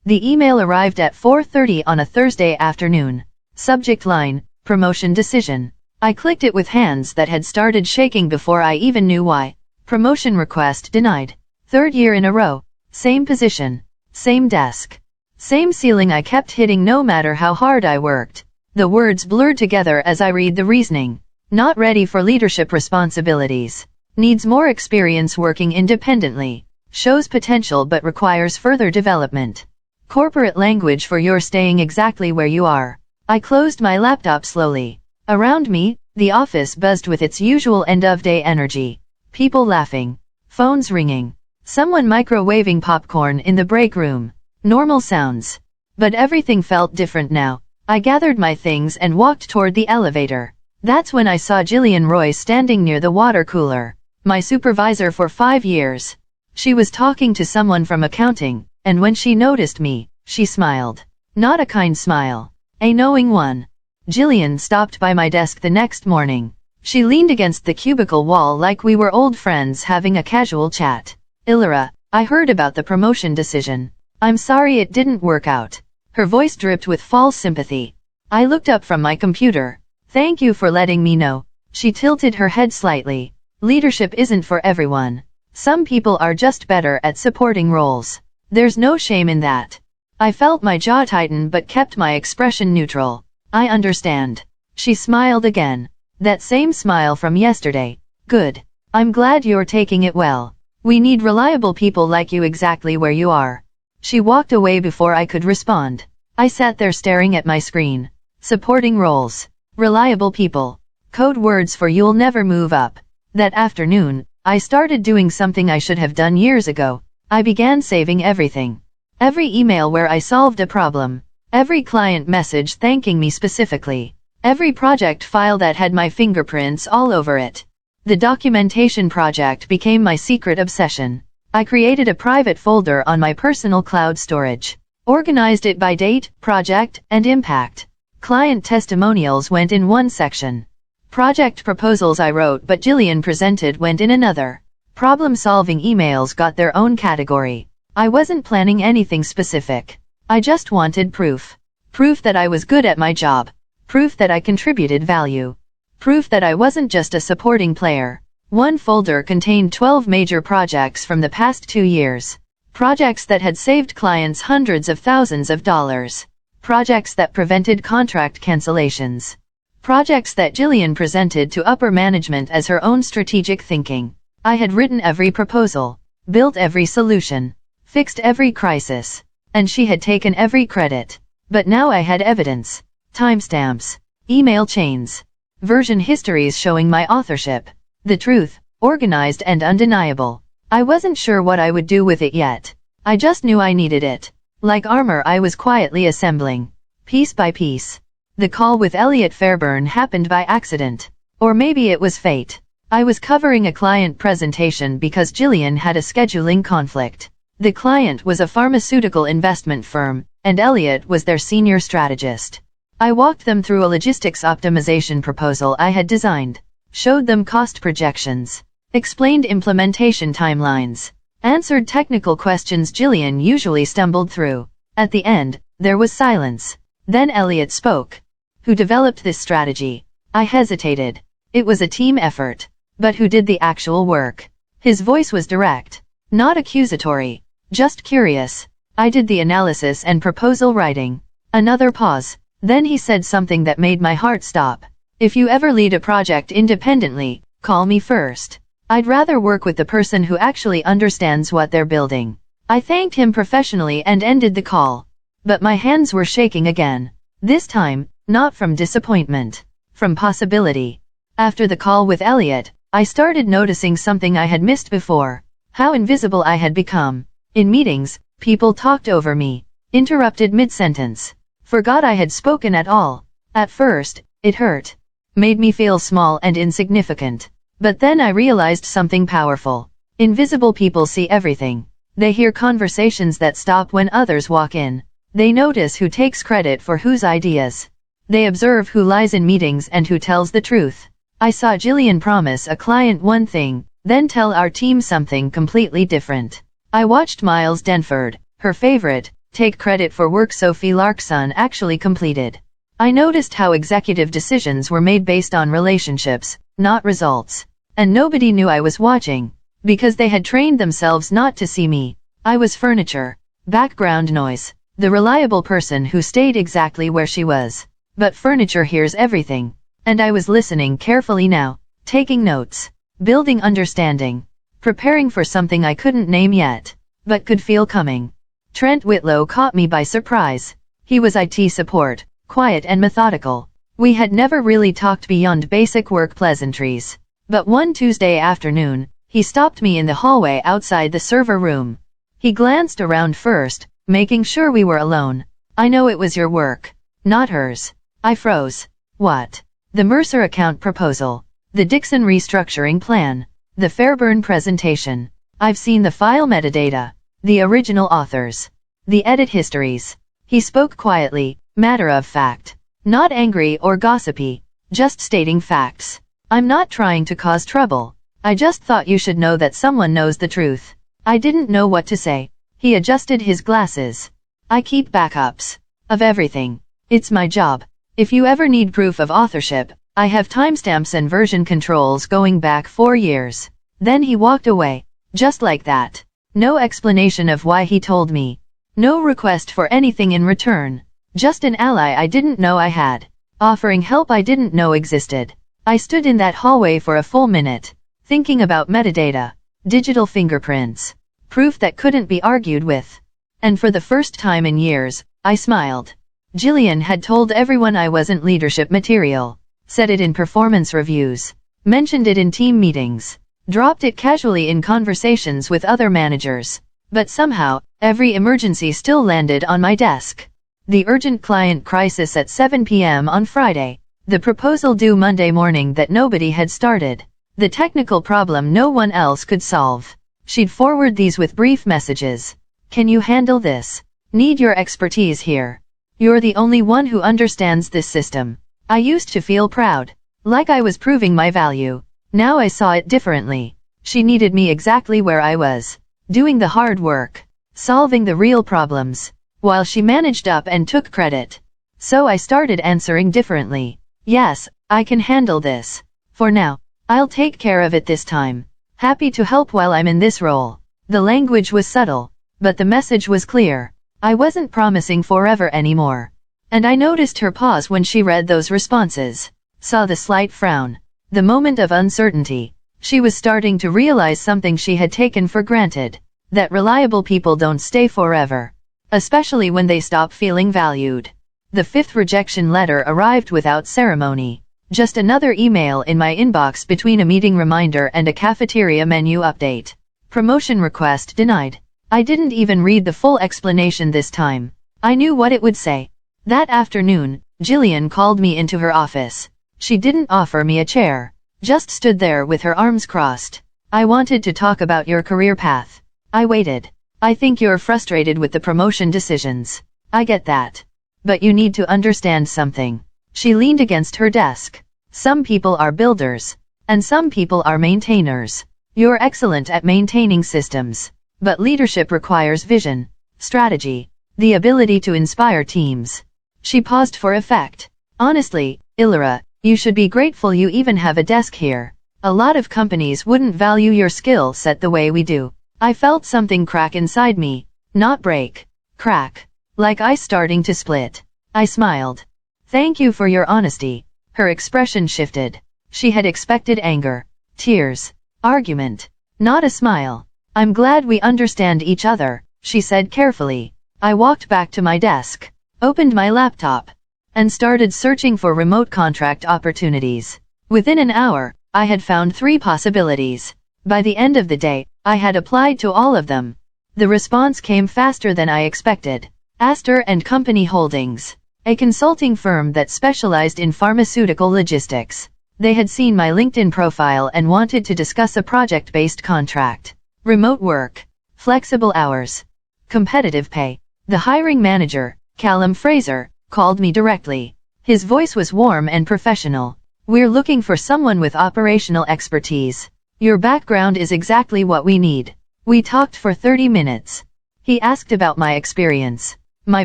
The email arrived at 4:30 on a Thursday afternoon. Subject line, promotion decision. I clicked it with hands that had started shaking before I even knew why. Promotion request denied. 3rd year in a row. Same position. Same desk. Same ceiling I kept hitting no matter how hard I worked. The words blurred together as I read the reasoning. Not ready for leadership responsibilities. Needs more experience working independently. Shows potential but requires further development. Corporate language for you're staying exactly where you are. I closed my laptop slowly. Around me, the office buzzed with its usual end-of-day energy. People laughing. Phones ringing. Someone microwaving popcorn in the break room. Normal sounds. But everything felt different now. I gathered my things and walked toward the elevator. That's when I saw Jillian Roy standing near the water cooler. My supervisor for 5 years. She was talking to someone from accounting, and when she noticed me, she smiled. Not a kind smile. A knowing one. Jillian stopped by my desk the next morning. She leaned against the cubicle wall like we were old friends having a casual chat. Illyra, I heard about the promotion decision. I'm sorry it didn't work out. Her voice dripped with false sympathy. I looked up from my computer. Thank you for letting me know. She tilted her head slightly. Leadership isn't for everyone. Some people are just better at supporting roles. There's no shame in that. I felt my jaw tighten but kept my expression neutral. I understand. She smiled again. That same smile from yesterday. Good. I'm glad you're taking it well. We need reliable people like you exactly where you are. She walked away before I could respond. I sat there staring at my screen. Supporting roles. Reliable people. Code words for you'll never move up. That afternoon, I started doing something I should have done years ago. I began saving everything. Every email where I solved a problem. Every client message thanking me specifically. Every project file that had my fingerprints all over it. The documentation project became my secret obsession. I created a private folder on my personal cloud storage. Organized it by date, project, and impact. Client testimonials went in one section. Project proposals I wrote but Jillian presented went in another. Problem-solving emails got their own category. I wasn't planning anything specific. I just wanted proof. Proof that I was good at my job. Proof that I contributed value. Proof that I wasn't just a supporting player. One folder contained 12 major projects from the past 2 years. Projects that had saved clients hundreds of thousands of dollars. Projects that prevented contract cancellations. Projects that Jillian presented to upper management as her own strategic thinking. I had written every proposal, built every solution, fixed every crisis, and she had taken every credit. But now I had evidence. Timestamps. Email chains. Version histories showing my authorship. The truth, organized and undeniable. I wasn't sure what I would do with it yet. I just knew I needed it. Like armor I was quietly assembling. Piece by piece. The call with Elliot Fairburn happened by accident. Or maybe it was fate. I was covering a client presentation because Jillian had a scheduling conflict. The client was a pharmaceutical investment firm, and Elliot was their senior strategist. I walked them through a logistics optimization proposal I had designed, showed them cost projections, explained implementation timelines, answered technical questions Jillian usually stumbled through. At the end, there was silence. Then Elliot spoke. Who developed this strategy? I hesitated. It was a team effort. But who did the actual work? His voice was direct, not accusatory, just curious. I did the analysis and proposal writing. Another pause. Then he said something that made my heart stop. If you ever lead a project independently, call me first. I'd rather work with the person who actually understands what they're building. I thanked him professionally and ended the call. But my hands were shaking again. This time, not from disappointment, from possibility. After the call with Elliot, I started noticing something I had missed before. How invisible I had become. In meetings, people talked over me, interrupted mid-sentence, forgot I had spoken at all. At first, it hurt. Made me feel small and insignificant. But then I realized something powerful. Invisible people see everything. They hear conversations that stop when others walk in. They notice who takes credit for whose ideas. They observe who lies in meetings and who tells the truth. I saw Jillian promise a client one thing, then tell our team something completely different. I watched Miles Denford, her favorite, take credit for work Sophie Larkson actually completed. I noticed how executive decisions were made based on relationships, not results. And nobody knew I was watching, because they had trained themselves not to see me. I was furniture, background noise, the reliable person who stayed exactly where she was. But furniture hears everything. And I was listening carefully now, taking notes, building understanding, preparing for something I couldn't name yet, but could feel coming. Trent Whitlow caught me by surprise. He was IT support, quiet and methodical. We had never really talked beyond basic work pleasantries. But one Tuesday afternoon, he stopped me in the hallway outside the server room. He glanced around first, making sure we were alone. I know it was your work, not hers. I froze. What? The Mercer account proposal. The Dixon restructuring plan. The Fairburn presentation. I've seen the file metadata. The original authors. The edit histories. He spoke quietly, matter of fact. Not angry or gossipy. Just stating facts. I'm not trying to cause trouble. I just thought you should know that someone knows the truth. I didn't know what to say. He adjusted his glasses. I keep backups. Of everything. It's my job. If you ever need proof of authorship, I have timestamps and version controls going back 4 years. Then he walked away. Just like that. No explanation of why he told me. No request for anything in return. Just an ally I didn't know I had. Offering help I didn't know existed. I stood in that hallway for a full minute, thinking about metadata, digital fingerprints, proof that couldn't be argued with. And for the first time in years, I smiled. Jillian had told everyone I wasn't leadership material, said it in performance reviews, mentioned it in team meetings, dropped it casually in conversations with other managers. But somehow, every emergency still landed on my desk. The urgent client crisis at 7 p.m. on Friday. The proposal due Monday morning that nobody had started. The technical problem no one else could solve. She'd forward these with brief messages. Can you handle this? Need your expertise here. You're the only one who understands this system. I used to feel proud. Like I was proving my value. Now I saw it differently. She needed me exactly where I was. Doing the hard work. Solving the real problems. While she managed up and took credit. So I started answering differently. Yes, I can handle this. For now, I'll take care of it this time. Happy to help while I'm in this role. The language was subtle, but the message was clear. I wasn't promising forever anymore. And I noticed her pause when she read those responses. Saw the slight frown. The moment of uncertainty. She was starting to realize something she had taken for granted. That reliable people don't stay forever. Especially when they stop feeling valued. The 5th rejection letter arrived without ceremony. Just another email in my inbox between a meeting reminder and a cafeteria menu update. Promotion request denied. I didn't even read the full explanation this time. I knew what it would say. That afternoon, Jillian called me into her office. She didn't offer me a chair. Just stood there with her arms crossed. I wanted to talk about your career path. I waited. I think you're frustrated with the promotion decisions. I get that. But you need to understand something. She leaned against her desk. Some people are builders. And some people are maintainers. You're excellent at maintaining systems. But leadership requires vision, strategy, the ability to inspire teams. She paused for effect. Honestly, Ilira, you should be grateful you even have a desk here. A lot of companies wouldn't value your skill set the way we do. I felt something crack inside me. Not break. Crack. Like ice starting to split. I smiled. Thank you for your honesty. Her expression shifted. She had expected anger, tears, argument, not a smile. I'm glad we understand each other, she said carefully. I walked back to my desk, opened my laptop, and started searching for remote contract opportunities. Within an hour, I had found 3 possibilities. By the end of the day, I had applied to all of them. The response came faster than I expected. Astor & Company Holdings, a consulting firm that specialized in pharmaceutical logistics. They had seen my LinkedIn profile and wanted to discuss a project-based contract. Remote work, flexible hours, competitive pay. The hiring manager, Callum Fraser, called me directly. His voice was warm and professional. We're looking for someone with operational expertise. Your background is exactly what we need. We talked for 30 minutes. He asked about my experience. my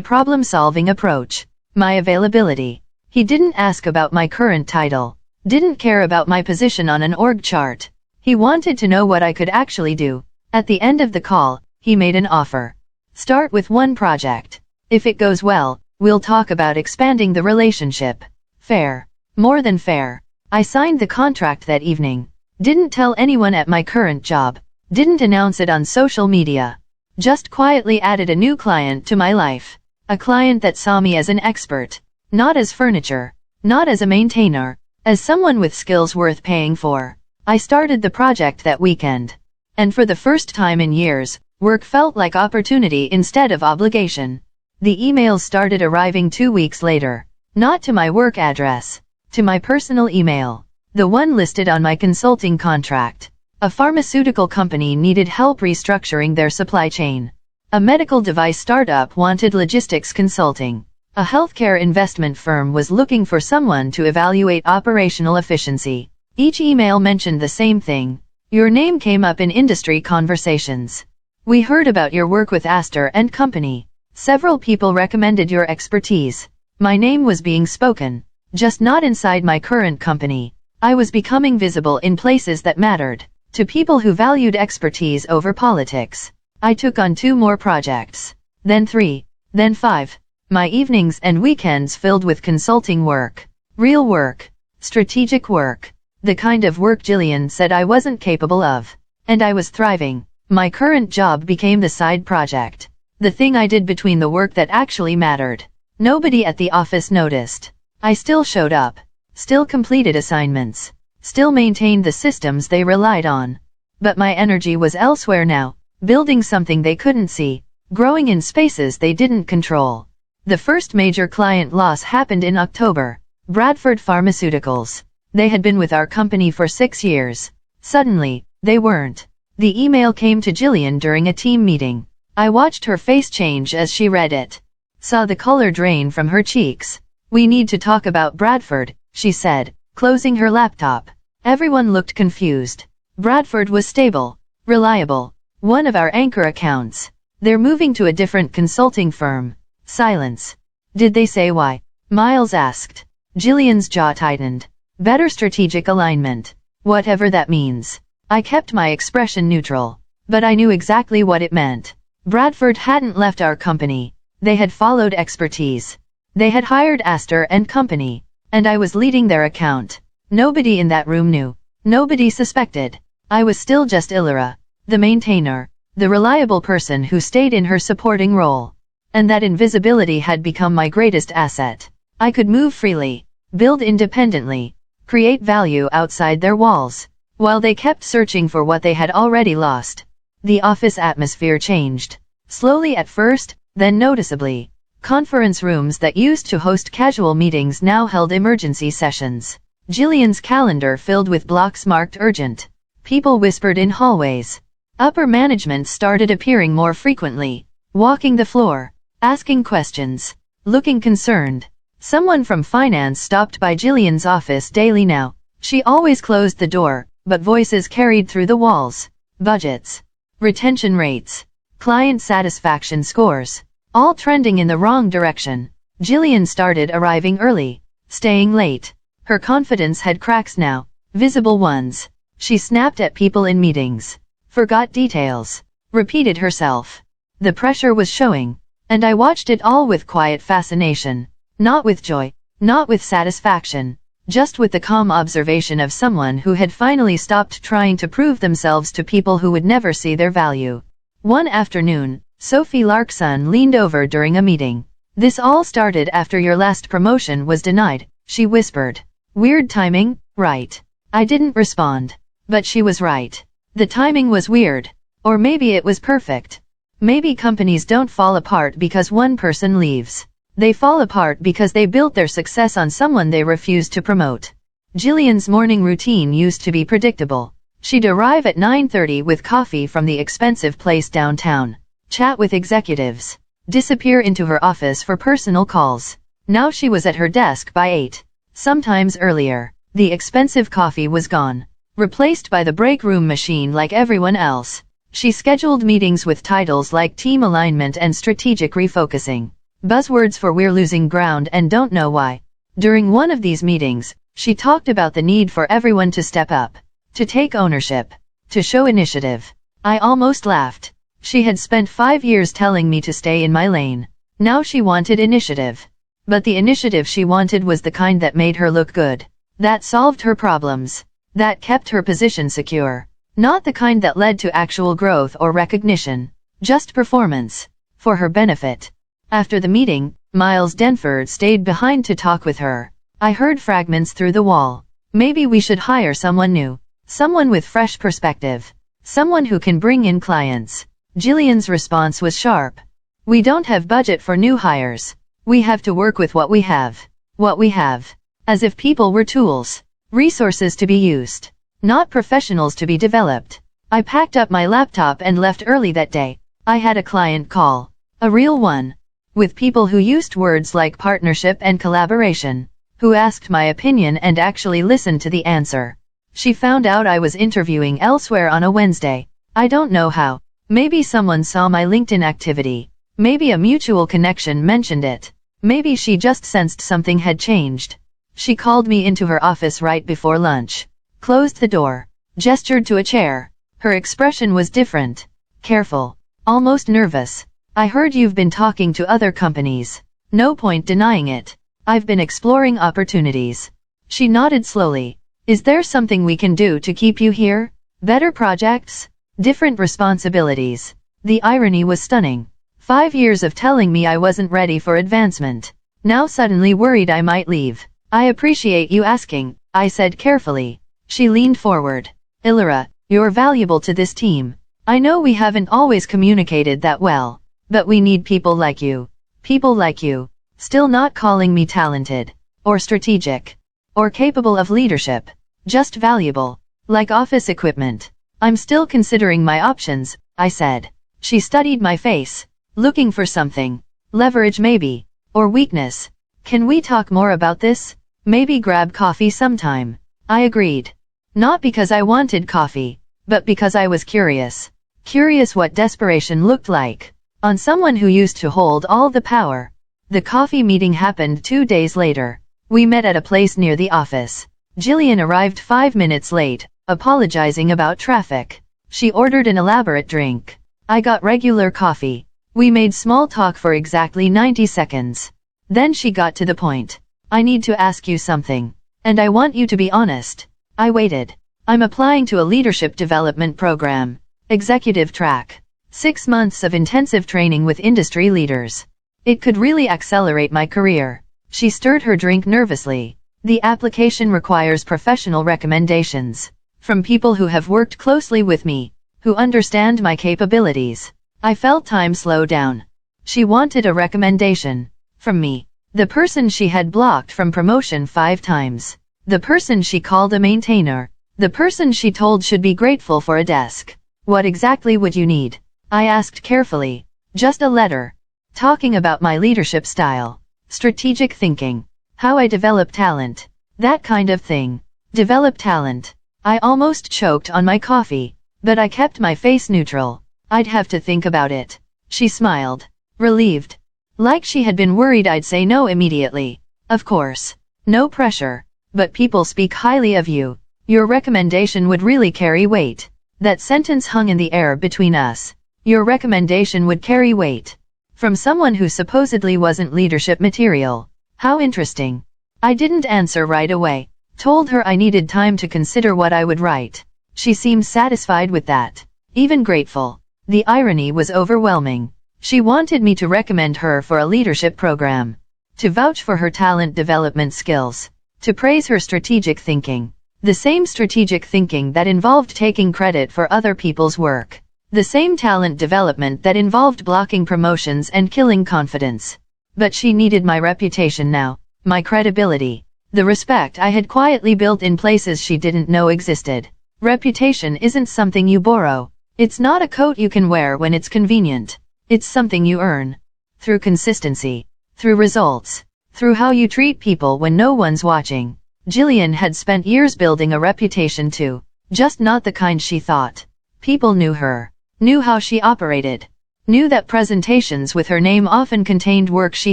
problem-solving approach, my availability. He didn't ask about my current title, didn't care about my position on an org chart. He wanted to know what I could actually do. At the end of the call, he made an offer. Start with one project. If it goes well, we'll talk about expanding the relationship. Fair. More than fair. I signed the contract that evening. Didn't tell anyone at my current job. Didn't announce it on social media. Just quietly added a new client to my life. A client that saw me as an expert. Not as furniture. Not as a maintainer. As someone with skills worth paying for. I started the project that weekend. And for the first time in years, work felt like opportunity instead of obligation. The emails started arriving 2 weeks later. Not to my work address. To my personal email. The one listed on my consulting contract. A pharmaceutical company needed help restructuring their supply chain. A medical device startup wanted logistics consulting. A healthcare investment firm was looking for someone to evaluate operational efficiency. Each email mentioned the same thing. Your name came up in industry conversations. We heard about your work with Astor and Company. Several people recommended your expertise. My name was being spoken. Just not inside my current company. I was becoming visible in places that mattered. To people who valued expertise over politics. I took on 2 more projects. Then 3. Then 5. My evenings and weekends filled with consulting work. Real work. Strategic work. The kind of work Jillian said I wasn't capable of. And I was thriving. My current job became the side project. The thing I did between the work that actually mattered. Nobody at the office noticed. I still showed up. Still completed assignments. Still maintained the systems they relied on. But my energy was elsewhere now, building something they couldn't see, growing in spaces they didn't control. The first major client loss happened in October. Bradford Pharmaceuticals. They had been with our company for 6 years. Suddenly, they weren't. The email came to Jillian during a team meeting. I watched her face change as she read it. Saw the color drain from her cheeks. We need to talk about Bradford, she said, closing her laptop. Everyone looked confused. Bradford was stable, reliable, one of our anchor accounts. They're moving to a different consulting firm. Silence. Did they say why? Miles asked. Jillian's jaw tightened. Better strategic alignment. Whatever that means. I kept my expression neutral. But I knew exactly what it meant. Bradford hadn't left our company. They had followed expertise. They had hired Astor and Company. And I was leading their account. Nobody in that room knew. Nobody suspected. I was still just Illyra, the maintainer, the reliable person who stayed in her supporting role. And that invisibility had become my greatest asset. I could move freely, build independently, create value outside their walls, while they kept searching for what they had already lost. The office atmosphere changed. Slowly at first, then noticeably. Conference rooms that used to host casual meetings now held emergency sessions. Jillian's calendar filled with blocks marked urgent. People whispered in hallways. Upper management started appearing more frequently, walking the floor, asking questions, looking concerned. Someone from finance stopped by Jillian's office daily now. She always closed the door, but voices carried through the walls. Budgets, retention rates, client satisfaction scores. All trending in the wrong direction. Jillian started arriving early, staying late. Her confidence had cracks now, visible ones. She snapped at people in meetings, forgot details, repeated herself. The pressure was showing, and I watched it all with quiet fascination. Not with joy, not with satisfaction, just with the calm observation of someone who had finally stopped trying to prove themselves to people who would never see their value. One afternoon, Sophie Larkson leaned over during a meeting. This all started after your last promotion was denied, she whispered. Weird timing, right? I didn't respond. But she was right. The timing was weird. Or maybe it was perfect. Maybe companies don't fall apart because one person leaves. They fall apart because they built their success on someone they refused to promote. Jillian's morning routine used to be predictable. She'd arrive at 9:30 with coffee from the expensive place downtown. Chat with executives, disappear into her office for personal calls. Now she was at her desk by 8. Sometimes earlier. The expensive coffee was gone, replaced by the break room machine like everyone else. She scheduled meetings with titles like team alignment and strategic refocusing. Buzzwords for we're losing ground and don't know why. During one of these meetings, she talked about the need for everyone to step up, to take ownership, to show initiative. I almost laughed. She had spent 5 years telling me to stay in my lane. Now she wanted initiative. But the initiative she wanted was the kind that made her look good, that solved her problems, that kept her position secure. Not the kind that led to actual growth or recognition, just performance, for her benefit. After the meeting, Miles Denford stayed behind to talk with her. I heard fragments through the wall. Maybe we should hire someone new, someone with fresh perspective, someone who can bring in clients. Jillian's response was sharp. We don't have budget for new hires. We have to work with what we have. What we have. As if people were tools, resources to be used, not professionals to be developed. I packed up my laptop and left early that day. I had a client call. A real one. With people who used words like partnership and collaboration, who asked my opinion and actually listened to the answer. She found out I was interviewing elsewhere on a Wednesday. I don't know how. Maybe someone saw my LinkedIn activity. Maybe a mutual connection mentioned it. Maybe she just sensed something had changed. She called me into her office right before lunch, closed the door, gestured to a chair. Her expression was different. Careful. Almost nervous. I heard you've been talking to other companies. No point denying it. I've been exploring opportunities. She nodded slowly. Is there something we can do to keep you here? Better projects? Different responsibilities? The irony was stunning. 5 years of telling me I wasn't ready for advancement. Now suddenly worried I might leave. I appreciate you asking, I said carefully. She leaned forward. Illyra, you're valuable to this team. I know we haven't always communicated that well. But we need people like you. People like you. Still not calling me talented, or strategic, or capable of leadership. Just valuable. Like office equipment. I'm still considering my options, I said. She studied my face, looking for something. Leverage maybe. Or weakness. Can we talk more about this? Maybe grab coffee sometime. I agreed. Not because I wanted coffee, but because I was curious. Curious what desperation looked like. On someone who used to hold all the power. The coffee meeting happened 2 days later. We met at a place near the office. Jillian arrived 5 minutes late, apologizing about traffic. She ordered an elaborate drink. I got regular coffee. We made small talk for exactly 90 seconds. Then she got to the point. I need to ask you something. And I want you to be honest. I waited. I'm applying to a leadership development program. Executive track. 6 months of intensive training with industry leaders. It could really accelerate my career. She stirred her drink nervously. The application requires professional recommendations. From people who have worked closely with me, who understand my capabilities. I felt time slow down. She wanted a recommendation. From me. The person she had blocked from promotion 5 times. The person she called a maintainer. The person she told should be grateful for a desk. What exactly would you need? I asked carefully. Just a letter. Talking about my leadership style. Strategic thinking. How I develop talent. That kind of thing. Develop talent. I almost choked on my coffee, but I kept my face neutral. I'd have to think about it. She smiled. Relieved. Like she had been worried I'd say no immediately. Of course. No pressure. But people speak highly of you. Your recommendation would really carry weight. That sentence hung in the air between us. Your recommendation would carry weight. From someone who supposedly wasn't leadership material. How interesting. I didn't answer right away. Told her I needed time to consider what I would write. She seemed satisfied with that. Even grateful. The irony was overwhelming. She wanted me to recommend her for a leadership program. To vouch for her talent development skills. To praise her strategic thinking. The same strategic thinking that involved taking credit for other people's work. The same talent development that involved blocking promotions and killing confidence. But she needed my reputation now, my credibility, the respect I had quietly built in places she didn't know existed. Reputation isn't something you borrow. It's not a coat you can wear when it's convenient. It's something you earn. Through consistency. Through results. Through how you treat people when no one's watching. Jillian had spent years building a reputation too, just not the kind she thought. People knew her. Knew how she operated. Knew that presentations with her name often contained work she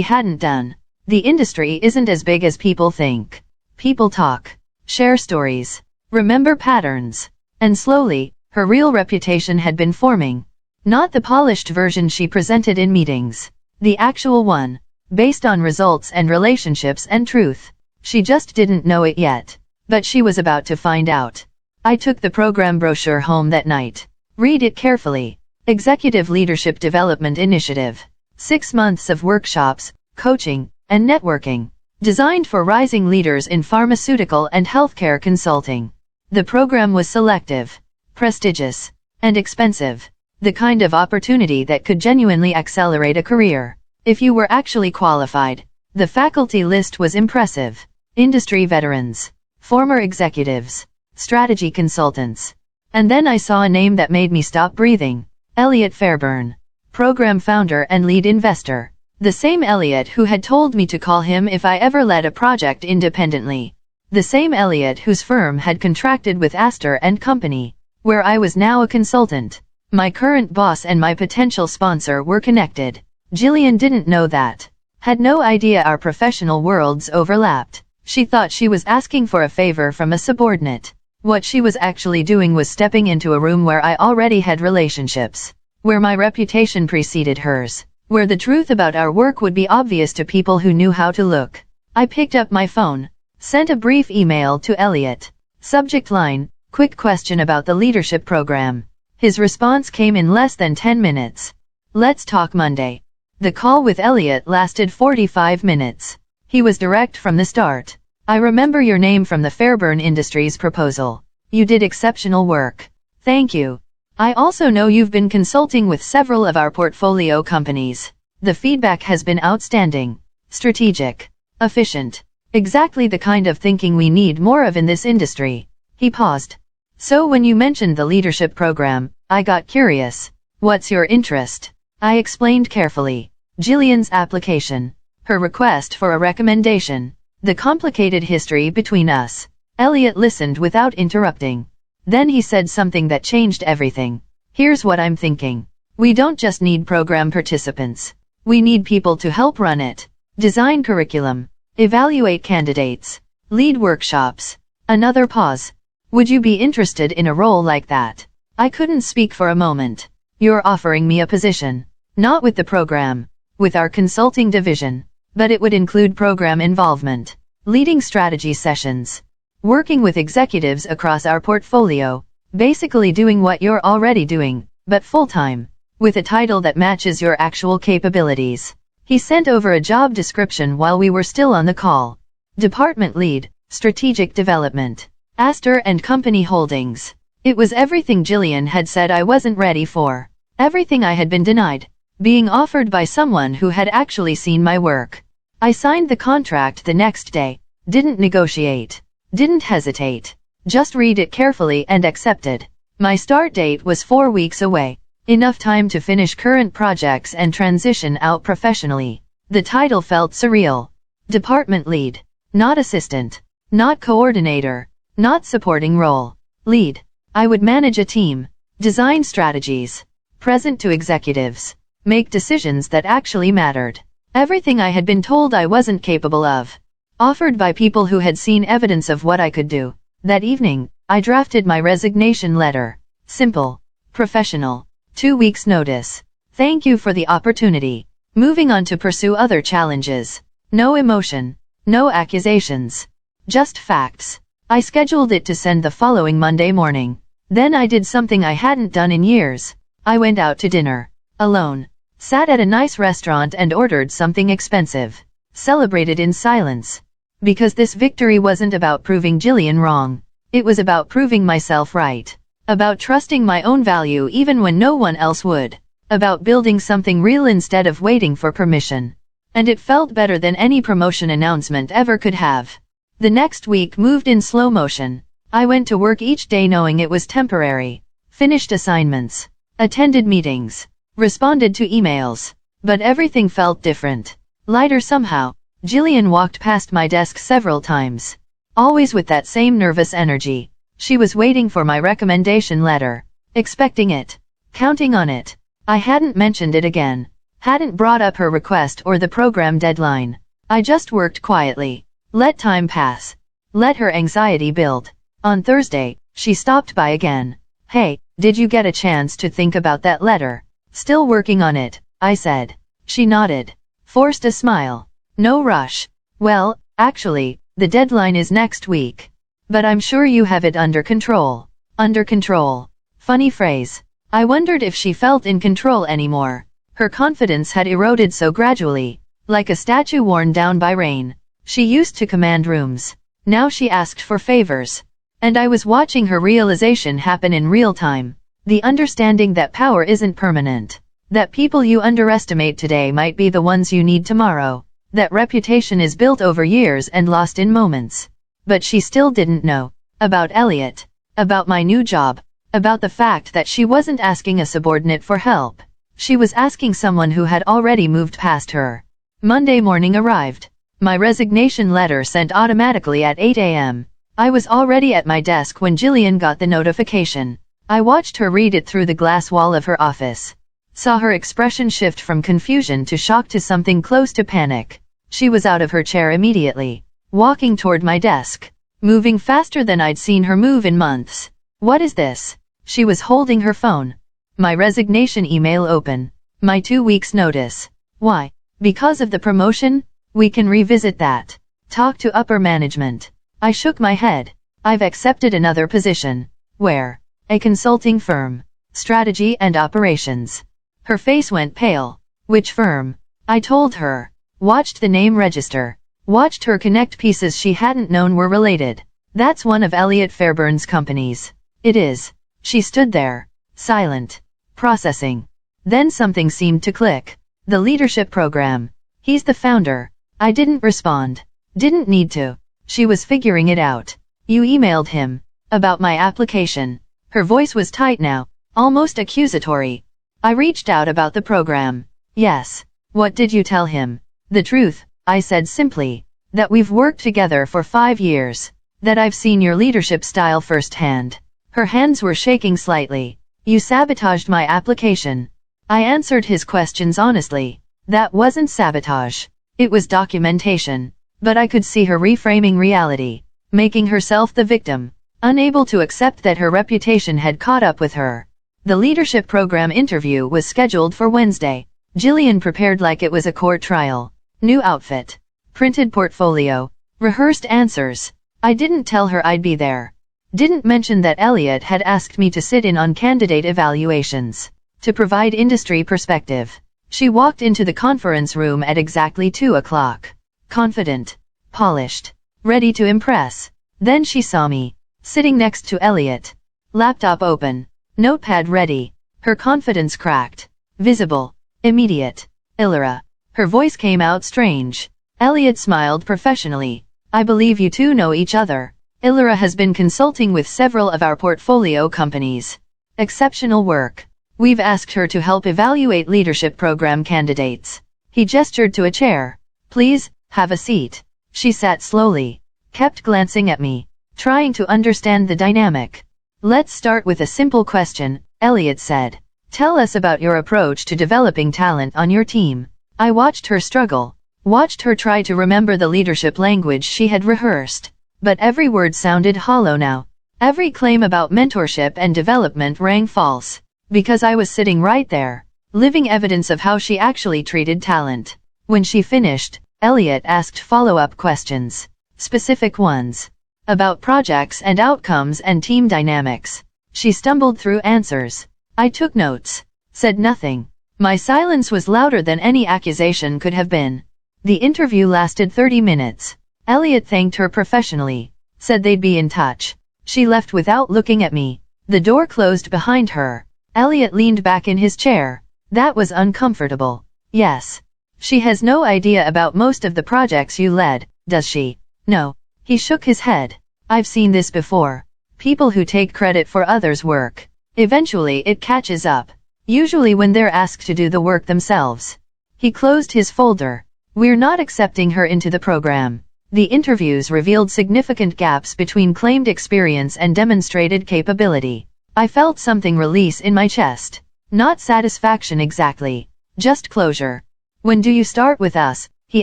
hadn't done. The industry isn't as big as people think. People talk, share stories, remember patterns. And slowly, her real reputation had been forming. Not the polished version she presented in meetings. The actual one, based on results and relationships and truth. She just didn't know it yet. But she was about to find out. I took the program brochure home that night. Read it carefully. Executive Leadership Development Initiative. 6 months of workshops, coaching, and networking. Designed for rising leaders in pharmaceutical and healthcare consulting. The program was selective, prestigious, and expensive. The kind of opportunity that could genuinely accelerate a career. If you were actually qualified. The faculty list was impressive. Industry veterans, former executives, strategy consultants. And then I saw a name that made me stop breathing. Elliot Fairburn, program founder and lead investor. The same Elliot who had told me to call him if I ever led a project independently. The same Elliot whose firm had contracted with Astor & Company, where I was now a consultant. My current boss and my potential sponsor were connected. Jillian didn't know that. Had no idea our professional worlds overlapped. She thought she was asking for a favor from a subordinate. What she was actually doing was stepping into a room where I already had relationships. Where my reputation preceded hers. Where the truth about our work would be obvious to people who knew how to look. I picked up my phone. Sent a brief email to Elliot. Subject line, quick question about the leadership program. His response came in less than 10 minutes. Let's talk Monday. The call with Elliot lasted 45 minutes. He was direct from the start. I remember your name from the Fairburn Industries proposal. You did exceptional work. Thank you. I also know you've been consulting with several of our portfolio companies. The feedback has been outstanding. Strategic. Efficient. Exactly the kind of thinking we need more of in this industry. He paused. So when you mentioned the leadership program, I got curious. What's your interest? I explained carefully. Jillian's application. Her request for a recommendation. The complicated history between us. Elliot listened without interrupting. Then he said something that changed everything. Here's what I'm thinking. We don't just need program participants. We need people to help run it. Design curriculum. Evaluate candidates. Lead workshops. Another pause. Would you be interested in a role like that? I couldn't speak for a moment. You're offering me a position. Not with the program. With our consulting division. But it would include program involvement. Leading strategy sessions. Working with executives across our portfolio. Basically doing what you're already doing, but full-time. With a title that matches your actual capabilities. He sent over a job description while we were still on the call. Department Lead, Strategic Development. Astor & Company Holdings. It was everything Jillian had said I wasn't ready for. Everything I had been denied. Being offered by someone who had actually seen my work. I signed the contract the next day. Didn't negotiate. Didn't hesitate. Just read it carefully and accepted. My start date was 4 weeks away. Enough time to finish current projects and transition out professionally. The title felt surreal. Department Lead. Not assistant. Not coordinator. Not supporting role. Lead. I would manage a team. Design strategies. Present to executives. Make decisions that actually mattered. Everything I had been told I wasn't capable of. Offered by people who had seen evidence of what I could do. That evening, I drafted my resignation letter. Simple. Professional. 2 weeks notice. Thank you for the opportunity. Moving on to pursue other challenges. No emotion. No accusations. Just facts. I scheduled it to send the following Monday morning. Then I did something I hadn't done in years. I went out to dinner. Alone. Sat at a nice restaurant and ordered something expensive. Celebrated in silence. Because this victory wasn't about proving Jillian wrong. It was about proving myself right. About trusting my own value even when no one else would. About building something real instead of waiting for permission. And it felt better than any promotion announcement ever could have. The next week moved in slow motion. I went to work each day knowing it was temporary. Finished assignments. Attended meetings. Responded to emails. But everything felt different. Lighter somehow. Jillian walked past my desk several times. Always with that same nervous energy. She was waiting for my recommendation letter. Expecting it. Counting on it. I hadn't mentioned it again. Hadn't brought up her request or the program deadline. I just worked quietly. Let time pass. Let her anxiety build. On Thursday, she stopped by again. Hey, did you get a chance to think about that letter? Still working on it, I said. She nodded. Forced a smile. No rush. Well, actually, the deadline is next week. But I'm sure you have it under control. Under control. Funny phrase. I wondered if she felt in control anymore. Her confidence had eroded so gradually, like a statue worn down by rain. She used to command rooms. Now she asked for favors. And I was watching her realization happen in real time. The understanding that power isn't permanent. That people you underestimate today might be the ones you need tomorrow. That reputation is built over years and lost in moments. But she still didn't know. About Elliot. About my new job. About the fact that she wasn't asking a subordinate for help. She was asking someone who had already moved past her. Monday morning arrived. My resignation letter sent automatically at 8 a.m. I was already at my desk when Jillian got the notification. I watched her read it through the glass wall of her office. Saw her expression shift from confusion to shock to something close to panic. She was out of her chair immediately, walking toward my desk, moving faster than I'd seen her move in months. What is this? She was holding her phone. My resignation email open. My 2 weeks notice. Why? Because of the promotion? We can revisit that. Talk to upper management. I shook my head. I've accepted another position. Where? A consulting firm. Strategy and operations. Her face went pale. Which firm? I told her. Watched the name register. Watched her connect pieces she hadn't known were related. That's one of Elliot Fairbairn's companies. It is. She stood there, silent, processing. Then something seemed to click. The leadership program. He's the founder. I didn't respond. Didn't need to. She was figuring it out. You emailed him. About my application. Her voice was tight now, almost accusatory. I reached out about the program. Yes. What did you tell him? The truth, I said simply. That we've worked together for 5 years. That I've seen your leadership style firsthand. Her hands were shaking slightly. You sabotaged my application. I answered his questions honestly. That wasn't sabotage. It was documentation. But I could see her reframing reality, making herself the victim, unable to accept that her reputation had caught up with her. The leadership program interview was scheduled for Wednesday. Jillian prepared like it was a court trial. New outfit. Printed portfolio. Rehearsed answers. I didn't tell her I'd be there. Didn't mention that Elliot had asked me to sit in on candidate evaluations. To provide industry perspective. She walked into the conference room at exactly 2 o'clock. Confident. Polished. Ready to impress. Then she saw me. Sitting next to Elliot. Laptop open. Notepad ready. Her confidence cracked. Visible. Immediate. Illyra. Her voice came out strange. Elliot smiled professionally. I believe you two know each other. Illyra has been consulting with several of our portfolio companies. Exceptional work. We've asked her to help evaluate leadership program candidates. He gestured to a chair. Please, have a seat. She sat slowly. Kept glancing at me. Trying to understand the dynamic. Let's start with a simple question, Elliot said. Tell us about your approach to developing talent on your team. I watched her struggle. Watched her try to remember the leadership language she had rehearsed. But every word sounded hollow now. Every claim about mentorship and development rang false. Because I was sitting right there, living evidence of how she actually treated talent. When she finished, Elliot asked follow-up questions. Specific ones. About projects and outcomes and team dynamics. She stumbled through answers. I took notes. Said nothing. My silence was louder than any accusation could have been. The interview lasted 30 minutes. Elliot thanked her professionally. Said they'd be in touch. She left without looking at me. The door closed behind her. Elliot leaned back in his chair. That was uncomfortable. Yes. She has no idea about most of the projects you led, does she? No. He shook his head. I've seen this before. People who take credit for others' work. Eventually it catches up. Usually when they're asked to do the work themselves. He closed his folder. We're not accepting her into the program. The interviews revealed significant gaps between claimed experience and demonstrated capability. I felt something release in my chest. Not satisfaction exactly. Just closure. When do you start with us? He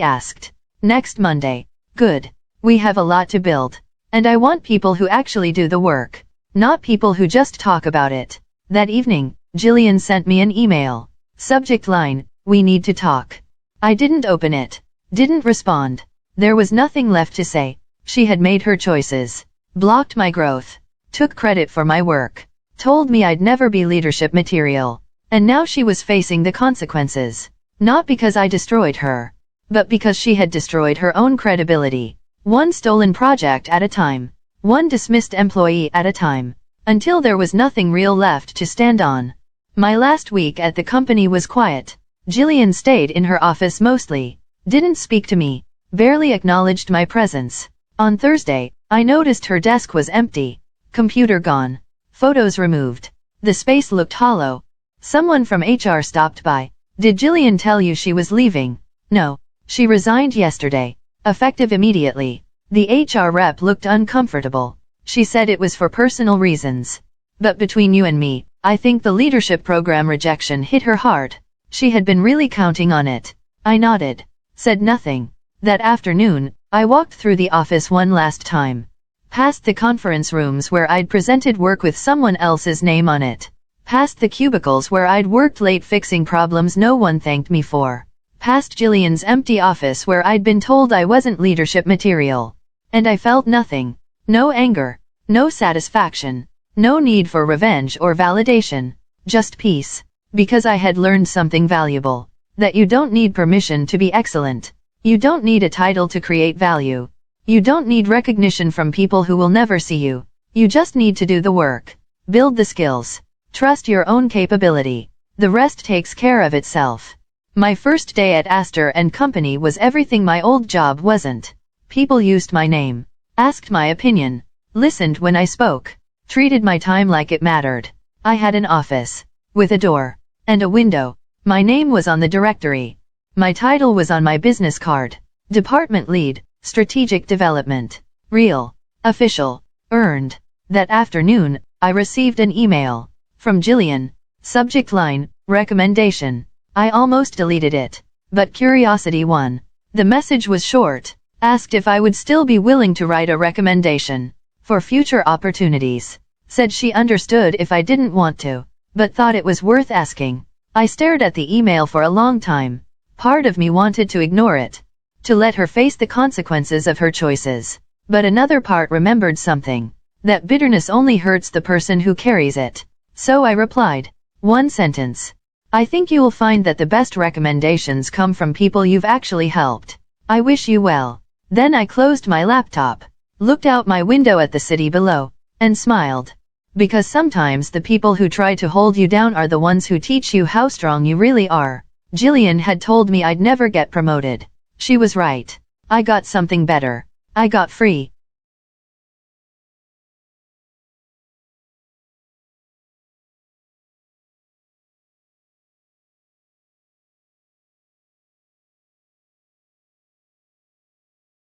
asked. Next Monday. Good. We have a lot to build. And I want people who actually do the work. Not people who just talk about it. That evening, Jillian sent me an email. Subject line, we need to talk. I didn't open it. Didn't respond. There was nothing left to say. She had made her choices. Blocked my growth. Took credit for my work. Told me I'd never be leadership material. And now she was facing the consequences. Not because I destroyed her, but because she had destroyed her own credibility. One stolen project at a time. One dismissed employee at a time. Until there was nothing real left to stand on. My last week at the company was quiet. Jillian stayed in her office mostly. Didn't speak to me. Barely acknowledged my presence. On Thursday, I noticed her desk was empty. Computer gone. Photos removed. The space looked hollow. Someone from HR stopped by. Did Jillian tell you she was leaving? No. She resigned yesterday. Effective immediately. The HR rep looked uncomfortable. She said it was for personal reasons. But between you and me, I think the leadership program rejection hit her hard. She had been really counting on it. I nodded. Said nothing. That afternoon, I walked through the office one last time. Past the conference rooms where I'd presented work with someone else's name on it. Past the cubicles where I'd worked late fixing problems no one thanked me for. Past Jillian's empty office where I'd been told I wasn't leadership material. And I felt nothing. No anger. No satisfaction. No need for revenge or validation. Just peace. Because I had learned something valuable. That you don't need permission to be excellent. You don't need a title to create value. You don't need recognition from people who will never see you. You just need to do the work. Build the skills. Trust your own capability. The rest takes care of itself. My first day at Astor & Company was everything my old job wasn't. People used my name. Asked my opinion. Listened when I spoke. Treated my time like it mattered. I had an office. With a door. And a window. My name was on the directory. My title was on my business card. Department lead, strategic development. Real. Official. Earned. That afternoon, I received an email. From Jillian. Subject line, recommendation. I almost deleted it. But curiosity won. The message was short. Asked if I would still be willing to write a recommendation. For future opportunities. Said she understood if I didn't want to. But thought it was worth asking. I stared at the email for a long time. Part of me wanted to ignore it. To let her face the consequences of her choices. But another part remembered something. That bitterness only hurts the person who carries it. So I replied. One sentence. I think you will find that the best recommendations come from people you've actually helped. I wish you well. Then I closed my laptop. Looked out my window at the city below. And smiled. Because sometimes the people who try to hold you down are the ones who teach you how strong you really are. Jillian had told me I'd never get promoted. She was right. I got something better. I got free.